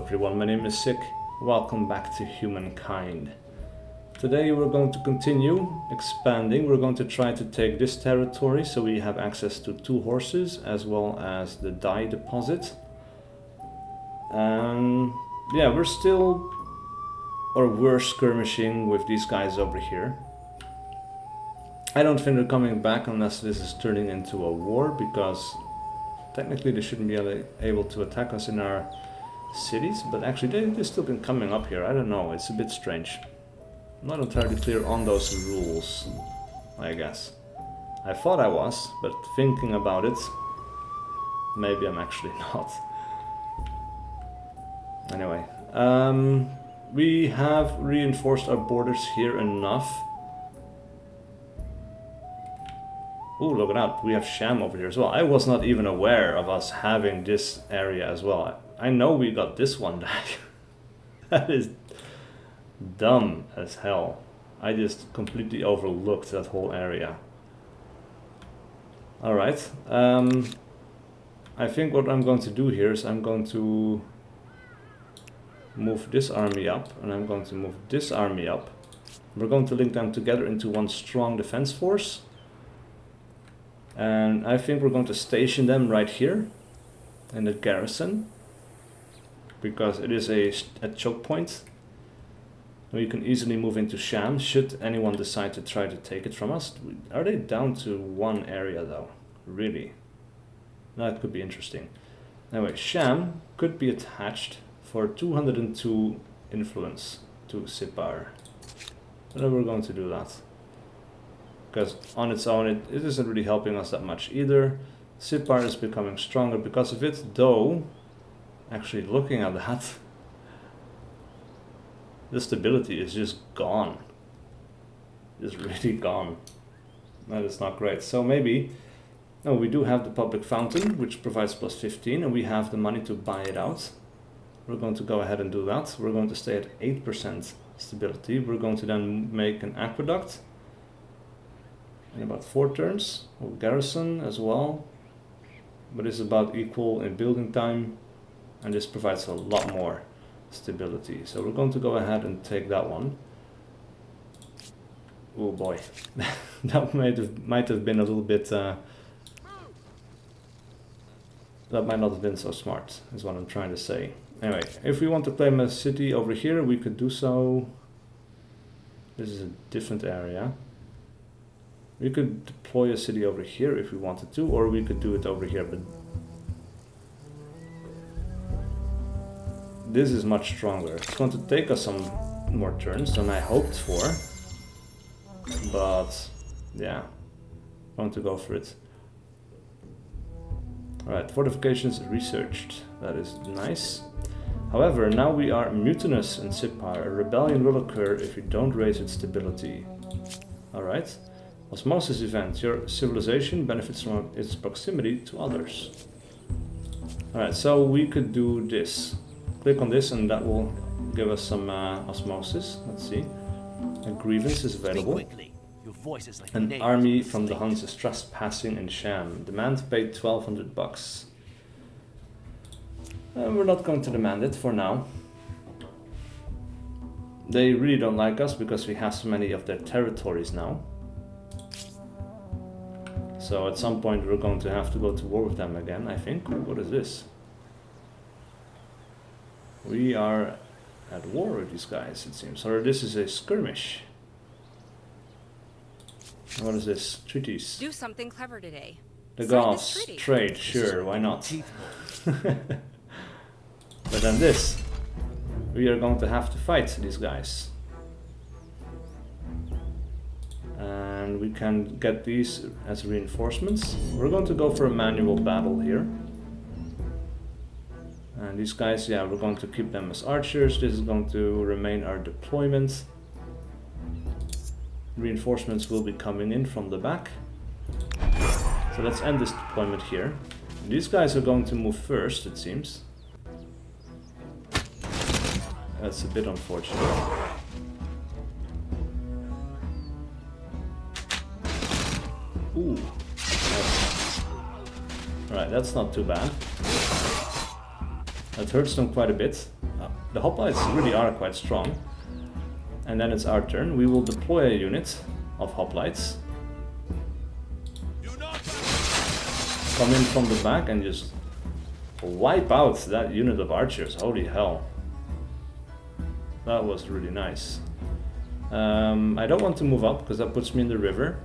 everyone, my name is SiC. Welcome back to Humankind. Today we're going to continue expanding. We're going to try to take this territory so we have access to 2 horses as well as the dye deposit. And yeah, we're skirmishing with these guys over here. I don't think they're coming back unless this is turning into a war, because technically they shouldn't be able to attack us in our cities, but actually they've still been coming up here. I don't know, it's a bit strange. I'm not entirely clear on those rules, I guess. I thought I was, but thinking about it, maybe I'm actually not. Anyway, we have reinforced our borders here enough. Ooh, look at that, we have Sham over here as well. I was not even aware of us having this area as well. I know we got this one back. That is dumb as hell. I just completely overlooked that whole area. Alright, I think what I'm going to do here is I'm going to move this army up, and I'm going to move this army up. We're going to link them together into one strong defense force. And I think we're going to station them right here in the garrison, because it is a choke point. We can easily move into Sham should anyone decide to try to take it from us. Are they down to 1 area though? Really? That could be interesting. Anyway, Sham could be attached for 202 influence to Sipar. And then we're going to do that, because on its own it isn't really helping us that much either. Sipar is becoming stronger because of it, though actually looking at that, the stability is just gone. It's really gone. That is not great. So maybe, no, we do have the public fountain, which provides plus 15, and we have the money to buy it out. We're going to go ahead and do that. We're going to stay at 8% stability. We're going to then make an aqueduct in about 4 turns. We'll garrison as well, but it's about equal in building time, and this provides a lot more stability. So we're going to go ahead and take that one. Oh boy, that might have been a little bit. That might not have been so smart, is what I'm trying to say. Anyway, if we want to claim a city over here, we could do so. This is a different area. We could deploy a city over here if we wanted to, or we could do it over here, but this is much stronger. It's going to take us some more turns than I hoped for, but yeah, I'm going to go for it. Alright, fortifications researched. That is nice. However, now we are mutinous in Sipar. A rebellion will occur if you don't raise its stability. Alright. Osmosis Event. Your civilization benefits from its proximity to others. Alright, so we could do this. Click on this and that will give us some osmosis. Let's see. A grievance is available. An army from the Huns is trespassing in Sham. Demand paid 1200 bucks. We're not going to demand it for now. They really don't like us because we have so many of their territories now. So at some point we're going to have to go to war with them again, I think. What is this? We are at war with these guys, it seems. Or this is a skirmish. What is this? Treaties. Do something clever today. The Goths. Trade, sure, why not? But then this. We are going to have to fight these guys. And we can get these as reinforcements. We're going to go for a manual battle here. And these guys, yeah, we're going to keep them as archers. This is going to remain our deployment. Reinforcements will be coming in from the back. So let's end this deployment here. These guys are going to move first, it seems. That's a bit unfortunate. Ooh. Alright, that's not too bad. That hurts them quite a bit. the hoplites really are quite strong. And then it's our turn. We will deploy a unit of hoplites. Come in from the back and just wipe out that unit of archers. Holy hell. That was really nice. I don't want to move up because that puts me in the river.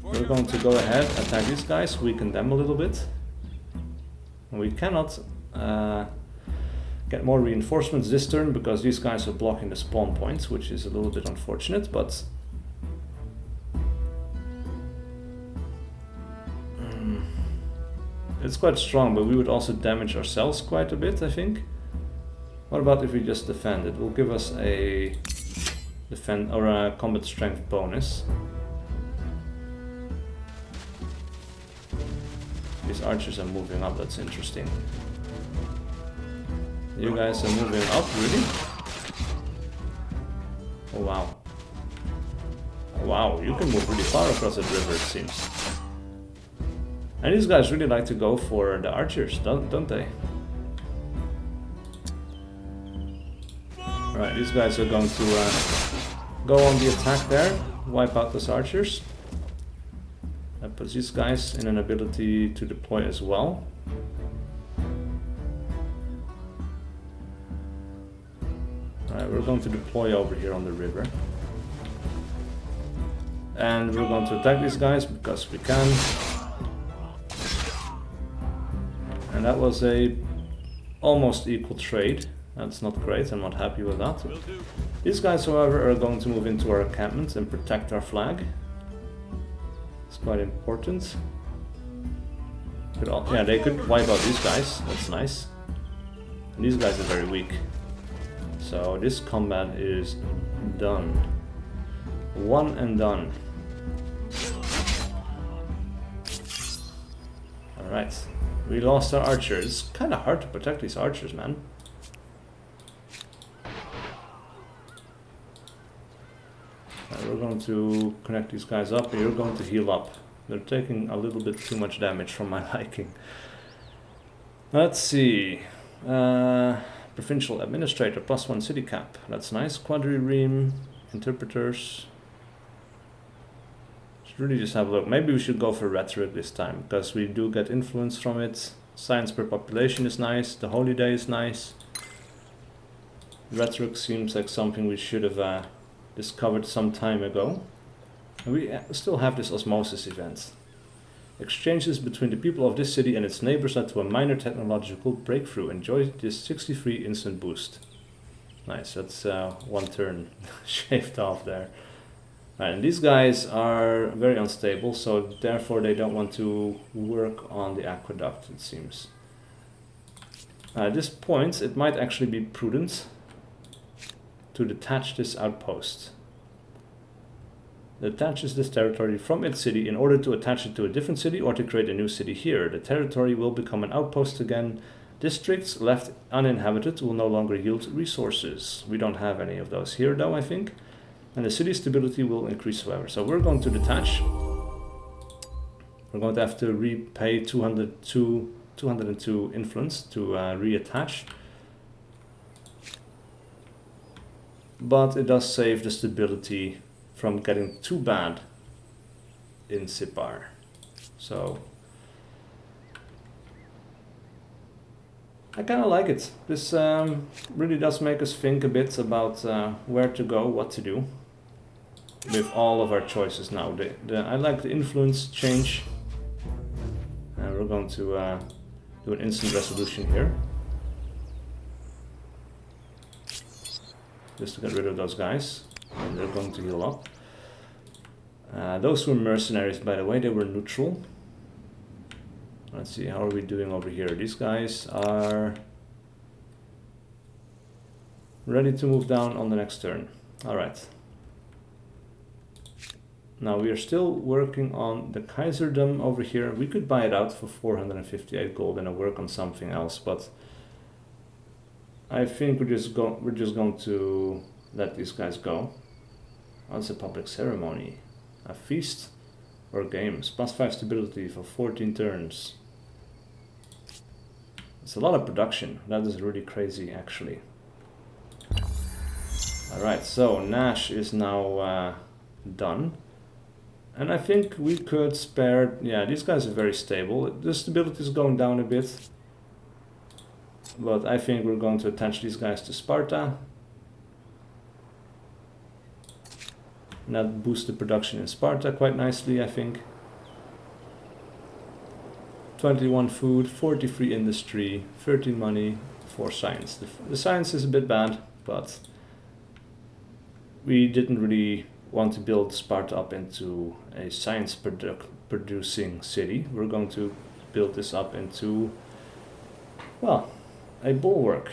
We're going to go ahead, attack these guys, weaken them a little bit. We cannot get more reinforcements this turn because these guys are blocking the spawn points, which is a little bit unfortunate, but it's quite strong, but we would also damage ourselves quite a bit, I think. What about if we just defend? It will give us a defend or a combat strength bonus. These archers are moving up, that's interesting. You guys are moving up, really? Oh wow. Oh, wow, you can move really far across that river, it seems. And these guys really like to go for the archers, don't they? Alright, these guys are going to go on the attack there, wipe out those archers. That puts these guys in an ability to deploy as well. Alright, we're going to deploy over here on the river. And we're going to attack these guys because we can. And that was a almost equal trade. That's not great, I'm not happy with that. These guys, however, are going to move into our encampment and protect our flag. It's quite important. Yeah, they could wipe out these guys, that's nice. And these guys are very weak. So this combat is done. One and done. Alright, we lost our archers. It's kind of hard to protect these archers, man. We're going to connect these guys up and you're going to heal up. They're taking a little bit too much damage from my liking. Let's see. Provincial Administrator, +1 city cap. That's nice. Quadrireme, Interpreters. Should really just have a look. Maybe we should go for Rhetoric this time, because we do get influence from it. Science per population is nice. The Holiday is nice. Rhetoric seems like something we should have discovered some time ago. And we still have this Osmosis Event. Exchanges between the people of this city and its neighbors led to a minor technological breakthrough. Enjoy this 63 instant boost. Nice, that's one turn shaved off there. Right, and these guys are very unstable, so therefore they don't want to work on the aqueduct, it seems. At this point, it might actually be prudent to detach this outpost. It attaches this territory from its city in order to attach it to a different city or to create a new city here. The territory will become an outpost again. Districts left uninhabited will no longer yield resources. We don't have any of those here though, I think. And the city stability will increase, however. So we're going to detach. We're going to have to repay 202 influence to reattach. But it does save the stability from getting too bad in Sipar. So I kind of like it. This really does make us think a bit about where to go, what to do with all of our choices now. I like the influence change. And we're going to do an instant resolution here. Just to get rid of those guys. And they're going to heal up. Those were mercenaries, by the way. They were neutral. Let's see, how are we doing over here? These guys are ready to move down on the next turn. Alright. Now we are still working on the Kaiserdom over here. We could buy it out for 458 gold and work on something else, but I think we're just going to let these guys go. What's a public ceremony? A feast or games? +5 stability for 14 turns. It's a lot of production. That is really crazy, actually. Alright, so Nash is now done. And I think we could spare... Yeah, these guys are very stable. The stability is going down a bit. But I think we're going to attach these guys to Sparta. And that boosts the production in Sparta quite nicely, I think. 21 food, 43 industry, 13 money, 4 science. The science is a bit bad, but we didn't really want to build Sparta up into a science producing city. We're going to build this up into, well, a bulwark,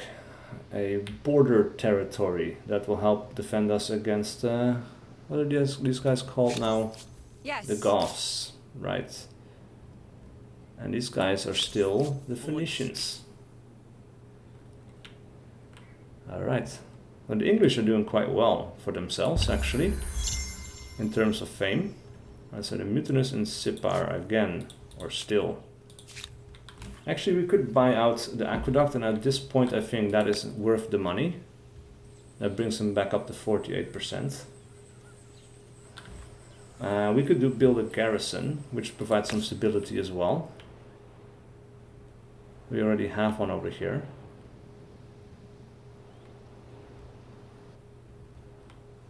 a border territory that will help defend us against, what are these guys called now? Yes. The Goths, right? And these guys are still the Phoenicians. Alright. Well, the English are doing quite well for themselves, actually, in terms of fame. And so the mutinous in Sippar again, or still. Actually, we could buy out the aqueduct, and at this point I think that is worth the money. That brings them back up to 48%. We could build a garrison, which provides some stability as well. We already have one over here.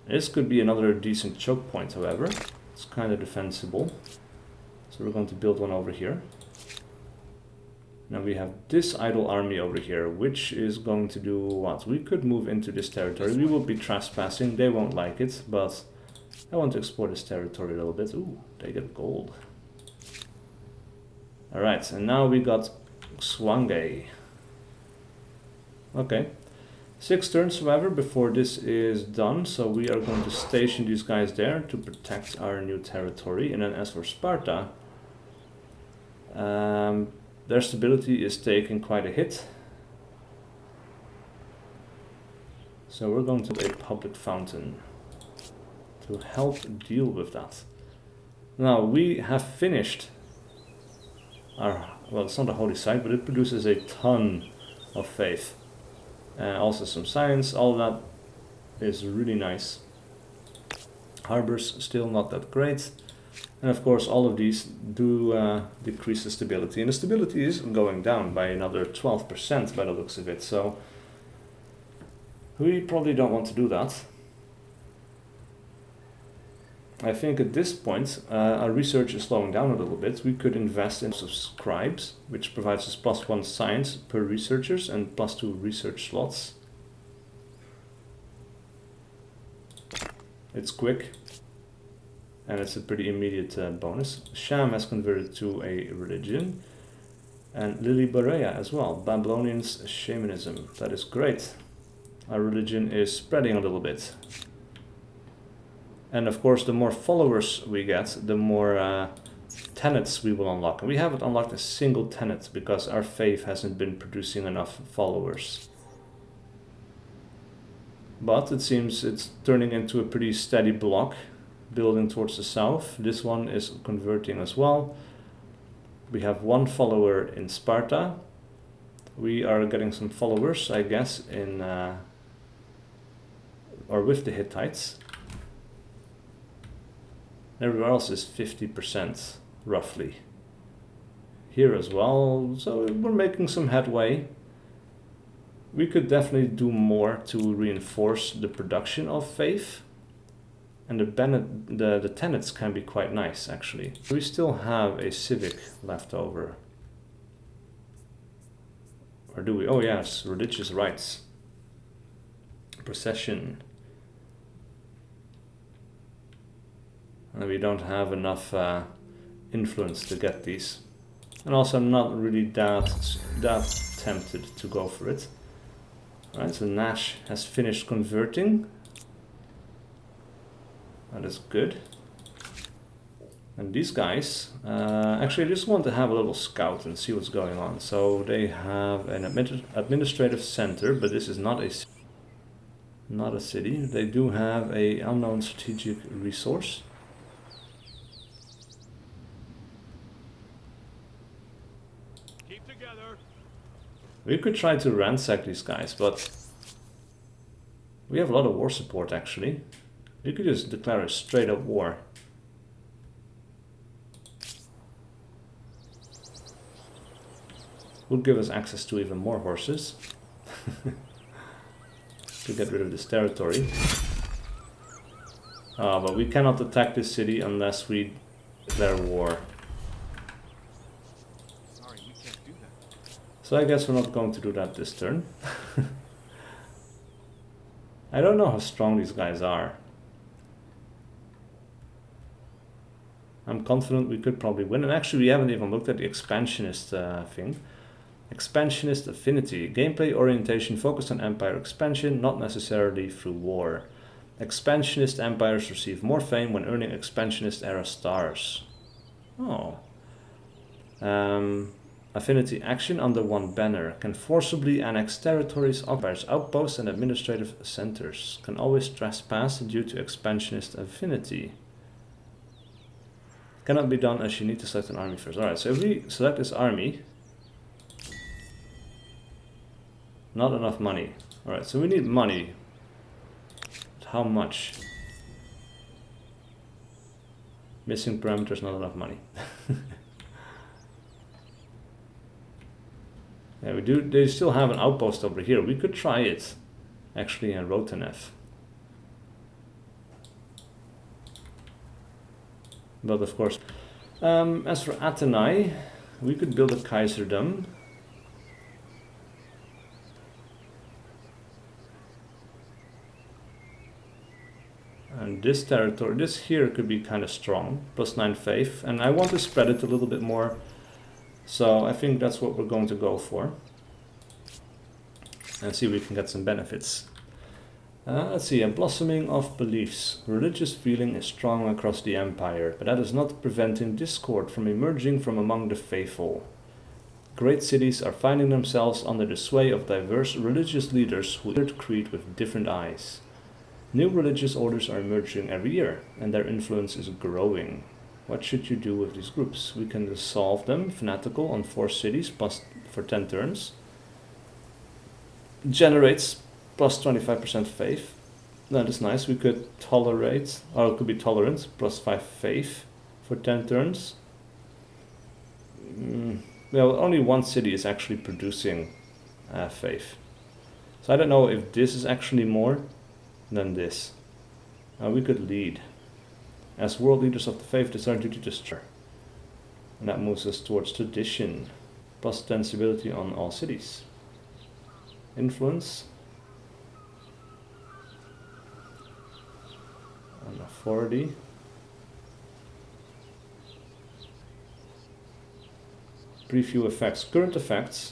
This could be another decent choke point, however. It's kind of defensible. So we're going to build one over here. Now we have this idle army over here, which is going to do what? We could move into this territory. We will be trespassing. They won't like it, but I want to explore this territory a little bit. Ooh, they get gold. Alright, and now we got Swange. Okay. 6 turns, however, before this is done, so we are going to station these guys there to protect our new territory. And then as for Sparta, their stability is taking quite a hit. So we're going to do a public fountain to help deal with that. Now, we have finished our... Well, it's not a holy site, but it produces a ton of faith. Also some science, all of that is really nice. Harbors, still not that great. And of course, all of these do decrease the stability. And the stability is going down by another 12% by the looks of it. So we probably don't want to do that. I think at this point, our research is slowing down a little bit. We could invest in scribes, which provides us +1 science per researchers and +2 research slots. It's quick, and it's a pretty immediate bonus. Sham has converted to a religion, and Lily Berea as well. Babylonians shamanism. That is great. Our religion is spreading a little bit. And of course, the more followers we get, the more tenets we will unlock. And we haven't unlocked a single tenet because our faith hasn't been producing enough followers. But it seems it's turning into a pretty steady block, building towards the south. This one is converting as well. We have 1 follower in Sparta. We are getting some followers, I guess, in or with the Hittites. Everywhere else is 50%, roughly. Here as well, so we're making some headway. We could definitely do more to reinforce the production of faith. And the tenets can be quite nice, actually. We still have a civic left over. Or do we? Oh yes, religious rites. Procession. And we don't have enough influence to get these. And also I'm not really that tempted to go for it. Alright, so Nash has finished converting. That is good. And these guys, actually I just want to have a little scout and see what's going on. So they have an administrative center, but this is not a city. They do have a unknown strategic resource. We could try to ransack these guys, but We have a lot of war support actually. We could just declare a straight up war. Would give us access to even more horses. To get rid of this territory. But we cannot attack this city unless we declare war. Sorry, we can't do that. So I guess we're not going to do that this turn. I don't know how strong these guys are. I'm confident we could probably win. And actually we haven't even looked at the expansionist thing. Expansionist Affinity. Gameplay orientation focused on empire expansion, not necessarily through war. Expansionist empires receive more fame when earning expansionist era stars. Oh. Affinity action under one banner. Can forcibly annex territories, occupies outposts and administrative centers. Can always trespass due to expansionist affinity. Cannot be done as you need to select an army first. Alright, so if we select this army... Not enough money. Alright, so we need money. How much? Missing parameters, not enough money. Yeah, we do. They still have an outpost over here. We could try it, actually, in Rotenev. But of course, as for Athenai, we could build a Kaiserdom. And this territory, this here could be kind of strong, +9 faith, and I want to spread it a little bit more, so I think that's what we're going to go for. And see if we can get some benefits. Let's see, a blossoming of beliefs. Religious feeling is strong across the empire, but that is not preventing discord from emerging from among the faithful. Great cities are finding themselves under the sway of diverse religious leaders who interpret creed with different eyes. New religious orders are emerging every year, and their influence is growing. What should you do with these groups? We can dissolve them, fanatical, on 4 cities, plus for 10 turns. Generates plus 25% faith. That is nice. We could tolerate, or it could be tolerant, plus 5 faith for 10 turns. Well, only one city is actually producing faith. So I don't know if this is actually more than this. We could lead. As world leaders of the faith, it is our duty to stir. And that moves us towards tradition. Plus 10 stability on all cities. Influence. And authority. Preview effects. Current effects.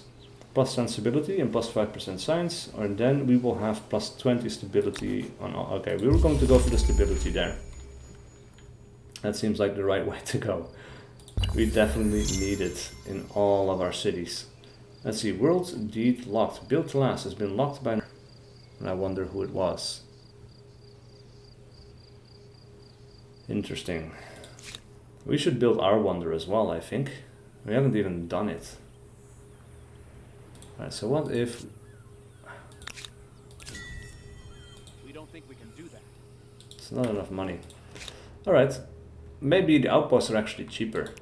Plus sensibility and plus 5% science, and then we will have plus 20 stability on all. Okay, we were going to go for the stability there. That seems like the right way to go. We definitely need it in all of our cities. Let's see, World's Deed locked. Built to last has been locked by... And I wonder who it was. Interesting. We should build our wonder as well, I think. We haven't even done it. Alright, so what if... We don't think we can do that. It's not enough money. Alright, maybe the outposts are actually cheaper.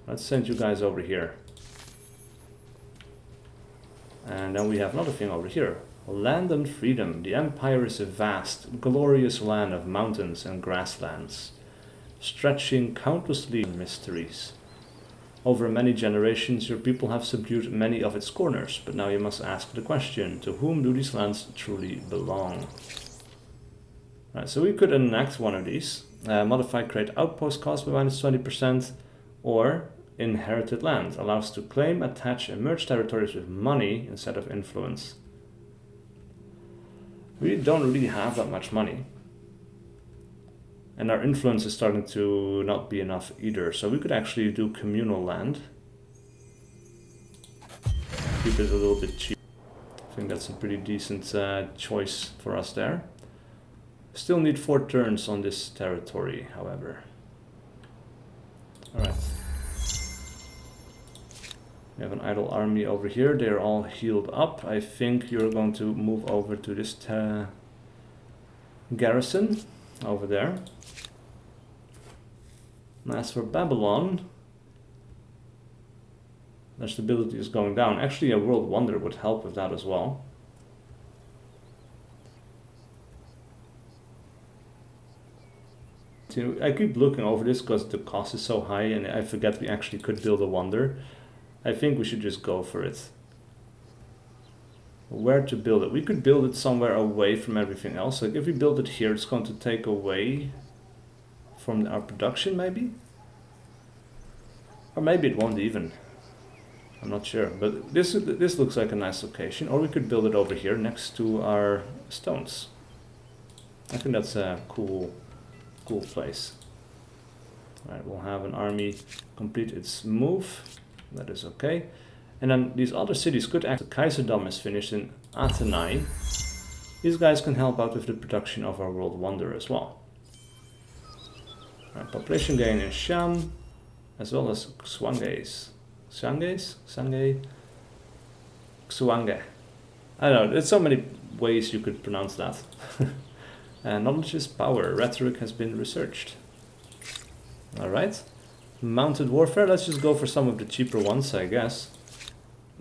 Let's send you guys over here. And then we have another thing over here. Land and freedom. The empire is a vast, glorious land of mountains and grasslands, stretching countlessly mysteries. Over many generations, your people have subdued many of its corners, but now you must ask the question, to whom do these lands truly belong? Right, so we could enact one of these. Modify create outpost cost by -20%, or inherited land. Allows to claim, attach, and merge territories with money instead of influence. We don't really have that much money. And our influence is starting to not be enough either. So we could actually do communal land. Keep it a little bit cheap. I think that's a pretty decent choice for us there. Still need 4 turns on this territory, however. Alright. We have an idle army over here. They're all healed up. I think you're going to move over to this garrison over there. And as for Babylon, their stability is going down. Actually, a world wonder would help with that as well. I keep looking over this because the cost is so high and I forget we actually could build a wonder. I think we should just go for it. Where to build it? We could build it somewhere away from everything else. Like if we build it here, it's going to take away from our production maybe? Or maybe it won't even. I'm not sure, but this looks like a nice location. Or we could build it over here next to our stones. I think that's a cool place. Alright, we'll have an army complete its move. That is okay. And then these other cities could act. The Kaiserdom is finished in Athenai. These guys can help out with the production of our world wonder as well. Alright, population gain in Sham, as well as Xwanges. Xwange? I don't know, there's so many ways you could pronounce that. Knowledge is power. Rhetoric has been researched. Alright. Mounted warfare. Let's just go for some of the cheaper ones, I guess.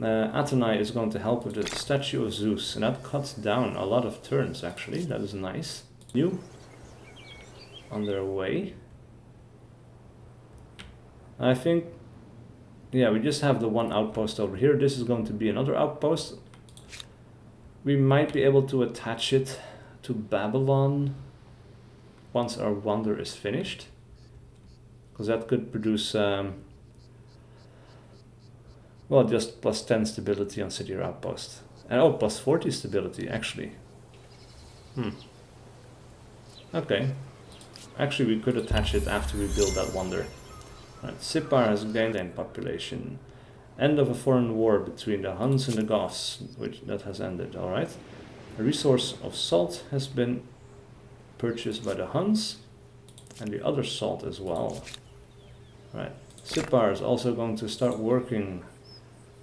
Athenai is going to help with the statue of Zeus. And that cuts down a lot of turns, actually. That is nice. New. On their way. I think... yeah, we just have the one outpost over here. This is going to be another outpost. We might be able to attach it to Babylon once our wonder is finished, because that could produce well, just plus 10 stability on city or outpost, and oh, plus 40 stability actually. Okay, actually we could attach it after we build that wonder. Right. Sippar has gained in population. End of a foreign war between the Huns and the Goths, that has ended. All right. A resource of salt has been purchased by the Huns, and the other salt as well. Right. Sippar is also going to start working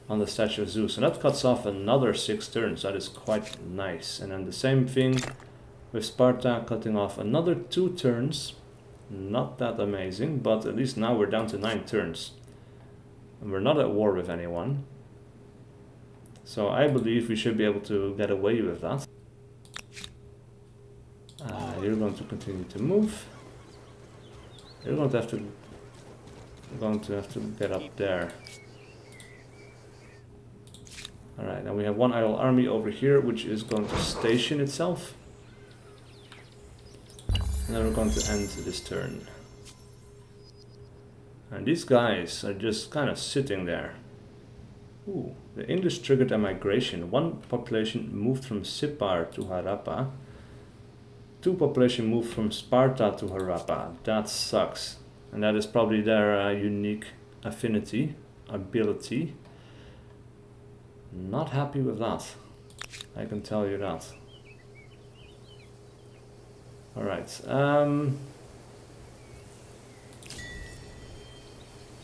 on the statue of Zeus, and that cuts off another 6 turns. That is quite nice. And then the same thing with Sparta, cutting off another 2 turns. Not that amazing, but at least now we're down to 9 turns. And we're not at war with anyone. So I believe we should be able to get away with that. You're going to continue to move. You're going to have to get up there. Alright, now we have one idle army over here, which is going to station itself. And then we're going to end this turn. And these guys are just kind of sitting there. Ooh, the English triggered a migration. 1 population moved from Sippar to Harappa. 2 population moved from Sparta to Harappa. That sucks. And that is probably their unique affinity, ability. Not happy with that. I can tell you that. Alright.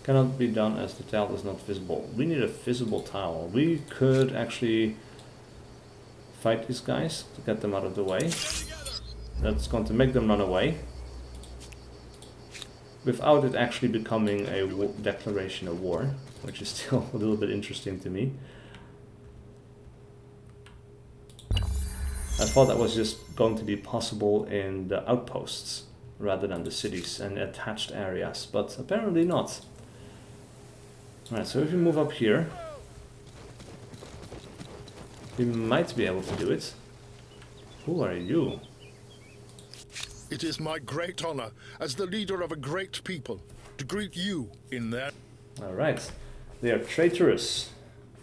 Cannot be done as the tile is not visible. We need a visible tile. We could actually fight these guys to get them out of the way. That's going to make them run away. Without it actually becoming a declaration of war, which is still a little bit interesting to me. I thought that was just going to be possible in the outposts rather than the cities and attached areas, but apparently not. Alright, so if we move up here, we might be able to do it. Who are you? It is my great honor, as the leader of a great people, to greet you in their... Alright, they are traitorous,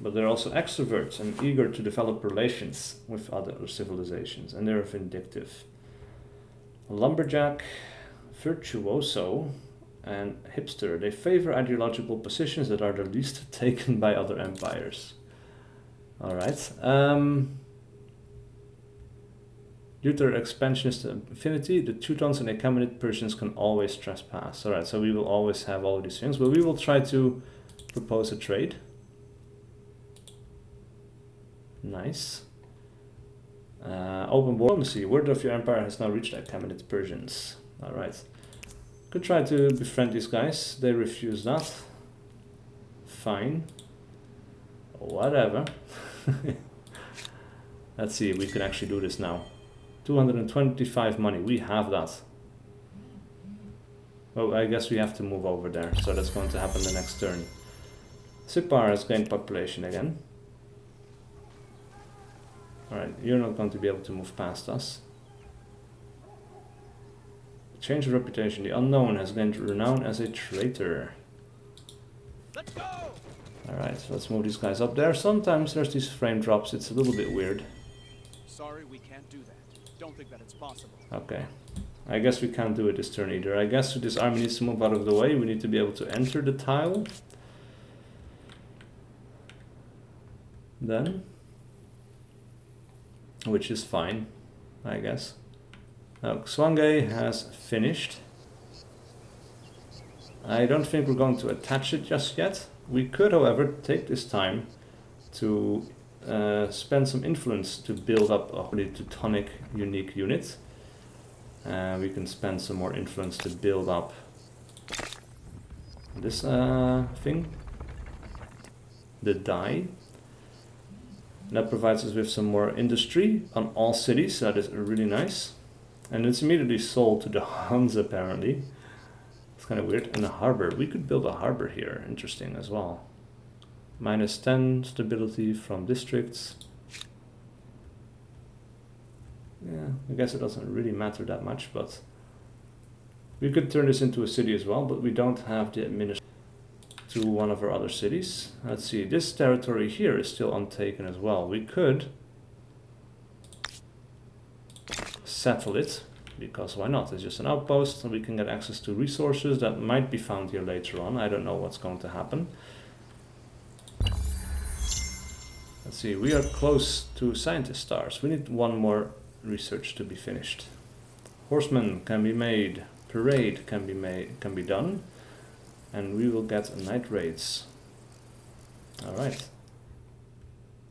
but they're also extroverts and eager to develop relations with other civilizations, and they're vindictive. A lumberjack, virtuoso, and hipster. They favor ideological positions that are the least taken by other empires. Alright. Due to their expansionist affinity, the Teutons and Achaemenid Persians can always trespass. Alright, so we will always have all of these things, but we will try to propose a trade. Nice. Open war diplomacy. Word of your empire has now reached Achaemenid Persians. Alright. Could try to befriend these guys. They refuse that. Fine. Whatever. Let's see if we can actually do this now. 225 money. We have that. Oh, I guess we have to move over there. So that's going to happen the next turn. Sipar has gained population again. Alright, you're not going to be able to move past us. Change of reputation. The unknown has gained renown as a traitor. Let's go! Alright, so let's move these guys up there. Sometimes there's these frame drops. It's a little bit weird. Sorry, we can't do that. Don't think that it's possible. Okay. I guess we can't do it this turn either. I guess this army needs to move out of the way. We need to be able to enter the tile. Then. Which is fine, I guess. Now, Swange has finished. I don't think we're going to attach it just yet. We could, however, take this time to spend some influence to build up a really Teutonic unique unit. We can spend some more influence to build up this thing, the die. That provides us with some more industry on all cities. That is really nice. And it's immediately sold to the Huns, apparently. It's kind of weird. And a harbor. We could build a harbor here. Interesting as well. Minus 10 stability from districts. Yeah, I guess it doesn't really matter that much, but we could turn this into a city as well, but we don't have the administration to one of our other cities. Let's see, this territory here is still untaken as well. We could settle it, because why not? It's just an outpost, and we can get access to resources that might be found here later on. I don't know what's going to happen. Let's see, we are close to scientist stars. We need one more research to be finished. Horsemen can be made, parade can be done, and we will get night raids. Alright.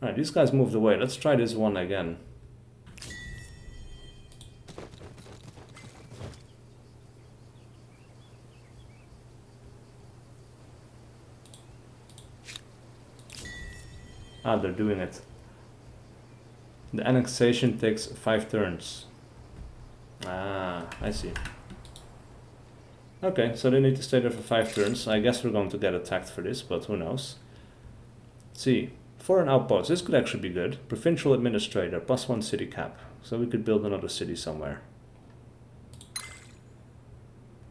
Alright, these guys moved away. Let's try this one again. Ah, they're doing it. The annexation takes 5 turns. Ah, I see. Okay, so they need to stay there for 5 turns. I guess we're going to get attacked for this, but who knows. Let's see. For an outpost, this could actually be good. Provincial administrator, +1 city cap. So we could build another city somewhere.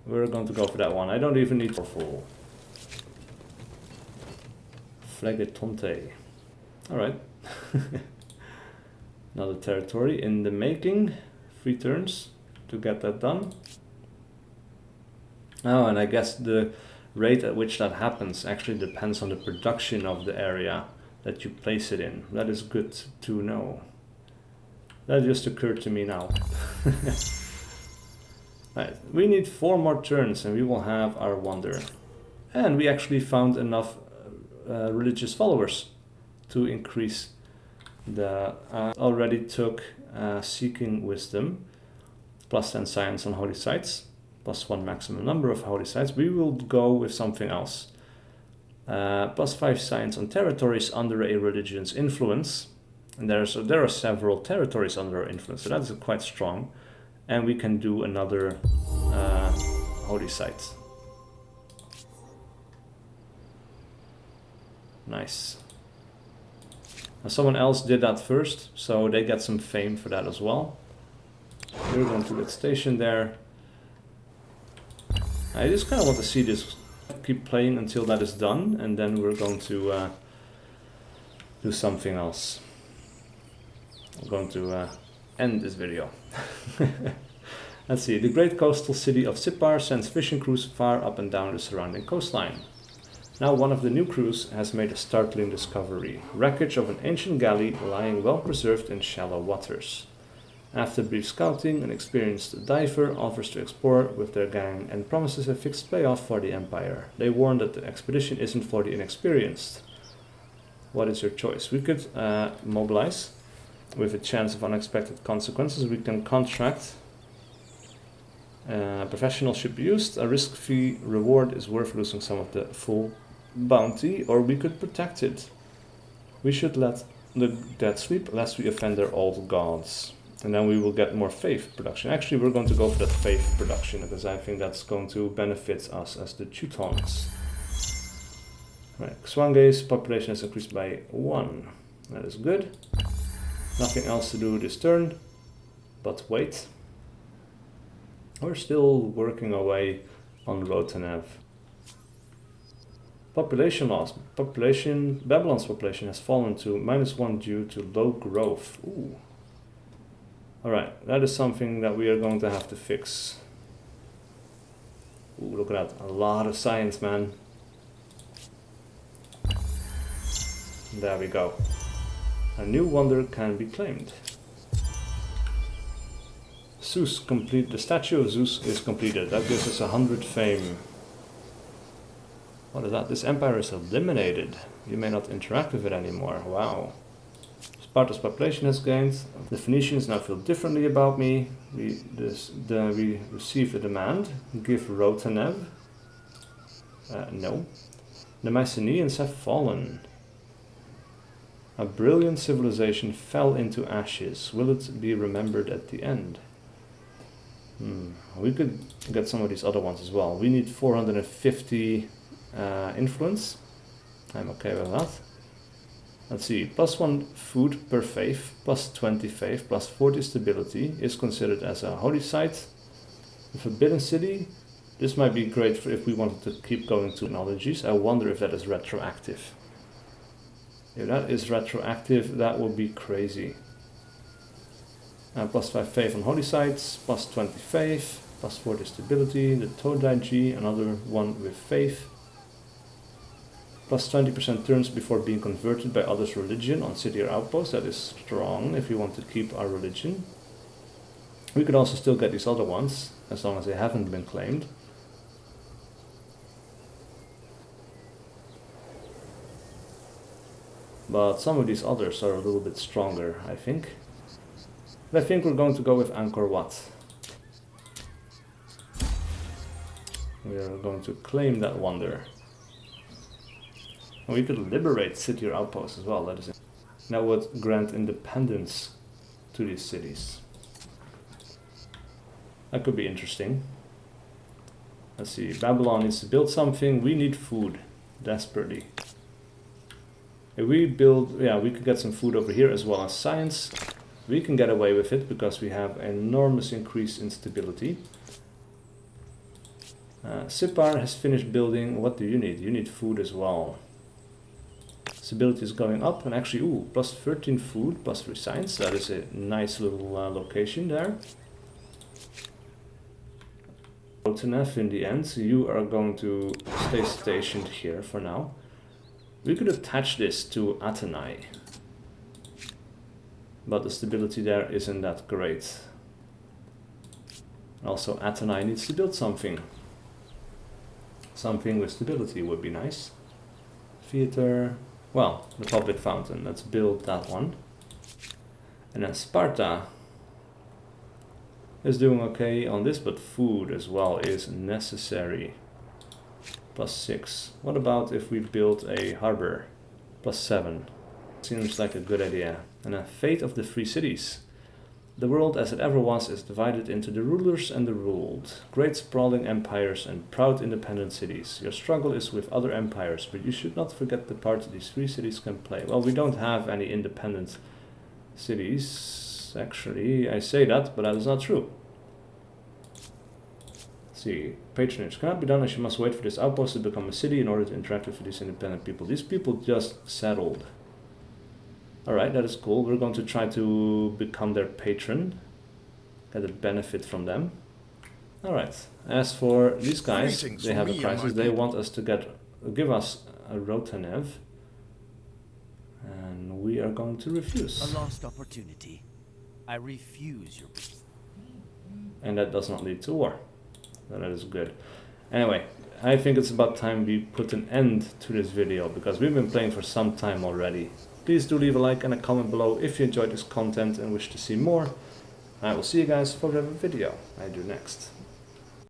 We're going to go for that one. I don't even need full. Flegetonte. Alright. Another territory in the making. 3 turns to get that done. Oh, and I guess the rate at which that happens actually depends on the production of the area that you place it in. That is good to know. That just occurred to me now. Right, we need 4 more turns and we will have our wonder. And we actually found enough religious followers to increase the... already took seeking wisdom, +10 science on holy sites, +1 maximum number of holy sites. We will go with something else. +5 science on territories under a religion's influence. And there are several territories under our influence, so that is quite strong. And we can do another holy site. Nice. Now someone else did that first, so they get some fame for that as well. We're going to get stationed there. I just kind of want to see this keep playing until that is done, and then we're going to do something else. I'm going to end this video. Let's see, the great coastal city of Sipar sends fishing crews far up and down the surrounding coastline. Now one of the new crews has made a startling discovery, wreckage of an ancient galley lying well preserved in shallow waters. After brief scouting, an experienced diver offers to explore with their gang and promises a fixed payoff for the Empire. They warn that the expedition isn't for the inexperienced. What is your choice? We could mobilize. with a chance of unexpected consequences. We can contract. Professional should be used. A risk-free reward is worth losing some of the full bounty, or we could protect it. We should let the dead sleep lest we offend their old gods. And then we will get more faith production. Actually, we're going to go for that faith production because I think that's going to benefit us as the Teutons. Right, Xwange's population has increased by 1. That is good. Nothing else to do this turn, but wait. We're still working away on Rotanev. Population loss. Babylon's population has fallen to -1 due to low growth. Ooh. Alright, that is something that we are going to have to fix. Ooh, look at that. A lot of science, man. There we go. A new wonder can be claimed. Zeus complete. The statue of Zeus is completed. That gives us 100 fame. What is that? This empire is eliminated. You may not interact with it anymore. Wow. Sparta's population has gained. The Phoenicians now feel differently about me. We receive a demand. Give Rotanev. No. The Mycenaeans have fallen. A brilliant civilization fell into ashes. Will it be remembered at the end? We could get some of these other ones as well. We need 450 influence. I'm okay with that. Let's see, +1 food per faith, +20 faith, +40 stability is considered as a holy site. The Forbidden City, this might be great for if we wanted to keep going to technologies. I wonder if that is retroactive. If that is retroactive, that would be crazy. +5 faith on holy sites, +20 faith, +40 stability, the Todaiji, another one with faith. +20% turns before being converted by others' religion on city or outpost. That is strong if we want to keep our religion. We could also still get these other ones, as long as they haven't been claimed. But some of these others are a little bit stronger, I think. But I think we're going to go with Angkor Wat. We are going to claim that wonder. And we could liberate city or outpost as well. That would grant independence to these cities. That could be interesting. Let's see, Babylon needs to build something. We need food, desperately. If we build, yeah, we could get some food over here as well as science. We can get away with it because we have an enormous increase in stability. Sipar has finished building. What do you need? You need food as well. Stability is going up, and actually, ooh, +13 food, +3 science. That is a nice little location there. Rotanev in the end, so you are going to stay stationed here for now. We could attach this to Athenai, but the stability there isn't that great. Also, Athenai needs to build something. Something with stability would be nice. Theater, well, the public fountain, let's build that one. And then Sparta is doing okay on this, but food as well is necessary. +6. What about if we build a harbor? +7. Seems like a good idea. And a fate of the free cities. The world as it ever was is divided into the rulers and the ruled. Great sprawling empires and proud independent cities. Your struggle is with other empires, but you should not forget the part these free cities can play. Well, we don't have any independent cities. Actually, I say that, but that is not true. See, patronage cannot be done as you must wait for this outpost to become a city in order to interact with these independent people. These people just settled. Alright, that is cool. We're going to try to become their patron. Get a benefit from them. Alright, as for these guys, they have a crisis. They want us to give us a Rotanev. And we are going to refuse. A lost opportunity. I refuse your... And that does not lead to war. So that is good. Anyway, I think it's about time we put an end to this video, because we've been playing for some time already. Please do leave a like and a comment below if you enjoyed this content and wish to see more. I will see you guys for whatever video I do next.